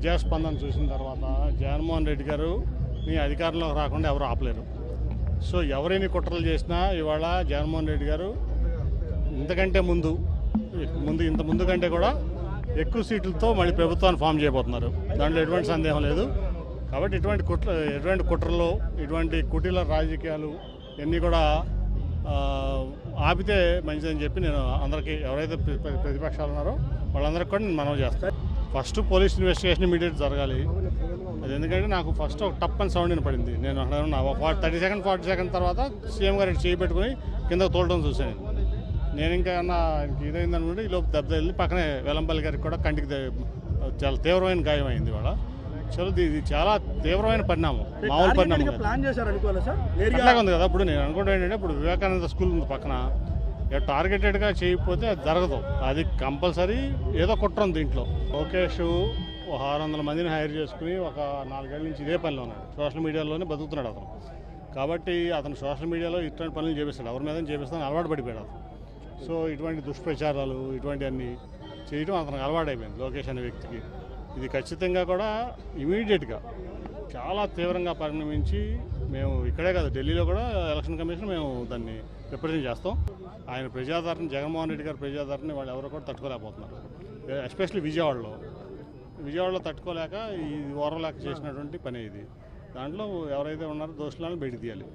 ప్రజాస్పందన చూసిన తర్వాత జగన్మోహన్ రెడ్డి గారు మీ అధికారంలోకి రాకుండా ఎవరు ఆపలేరు. సో ఎవరైనా కుట్రలు చేసినా ఇవాళ జగన్మోహన్ రెడ్డి గారు ఇంతకంటే ముందు కంటే కూడా ఎక్కువ సీట్లతో మళ్ళీ ప్రభుత్వాన్ని ఫామ్ చేయబోతున్నారు. దాంట్లో ఎటువంటి సందేహం లేదు. కాబట్టి ఎటువంటి కుట్రలు, ఇటువంటి కుటీల రాజకీయాలు ఇవన్నీ కూడా ఆపితే మంచిదని చెప్పి నేను అందరికీ, ఎవరైతే ప్రతిపక్షాలు ఉన్నారో వాళ్ళందరికీ కూడా నేను మనవి చేస్తాను. ఫస్ట్ పోలీస్ ఇన్వెస్టిగేషన్ ఇమీడియట్ జరగాలి. అది ఎందుకంటే నాకు ఫస్ట్ ఒక టప్ అని సౌండ్ వినపడింది. నేను అక్కడ ఉన్నా 30 సెకండ్ 40 సెకండ్ తర్వాత సీఎం గారు చేయి పెట్టుకుని కిందకు తోలడం చూశాను. నేను ఇంకా ఇదైందనుకుంటే ఈ లోపు దెబ్బ వెళ్ళి పక్కనే వెల్లంపల్లి గారికి కూడా కంటికి చాలా తీవ్రమైన గాయం అయింది. ఇవాళ ఇది చాలా తీవ్రమైన పరిణామం, మామూలు పరిణామం అట్లాగే ఉంది కదా. ఇప్పుడు నేను అనుకుంటా ఏంటంటే, ఇప్పుడు వివేకానంద స్కూల్ ఉంది పక్కన, టార్గెటెడ్గా చేయకపోతే అది జరగదు. అది కంపల్సరీ ఏదో కుట్ర ఉంది దీంట్లో. లోకేష్ 600 మందిని హైర్ చేసుకుని ఒక 4 ఏళ్ళ నుంచి ఇదే పనిలో ఉన్నాడు. సోషల్ మీడియాలోనే బతుకుతున్నాడు అతను. కాబట్టి అతను సోషల్ మీడియాలో ఇటువంటి పనులు చేపిస్తాడు, ఎవరి మీద చేపిస్తాను అలవాటు పడిపోయాడు అతను. సో ఇటువంటి దుష్ప్రచారాలు ఇటువంటివన్నీ చేయడం అతనికి అలవాటైపోయింది లోకేష్ అనే వ్యక్తికి. ఇది ఖచ్చితంగా కూడా ఇమీడియట్గా చాలా తీవ్రంగా పరిణమించి మేము ఇక్కడే కాదు, ఢిల్లీలో కూడా ఎలక్షన్ కమిషన్ మేము దాన్ని రిప్రజెంట్ చేస్తాం. ఆయన ప్రజాదరణ, జగన్మోహన్ రెడ్డి గారి ప్రజాదరణ వాళ్ళు ఎవరు కూడా తట్టుకోలేకపోతున్నారు. ఎస్పెషల్లీ విజయవాడలో తట్టుకోలేక ఈ ఓర్వలేక చేసినటువంటి పని ఇది. దాంట్లో ఎవరైతే ఉన్నారో దోషులను బయట తీయాలి.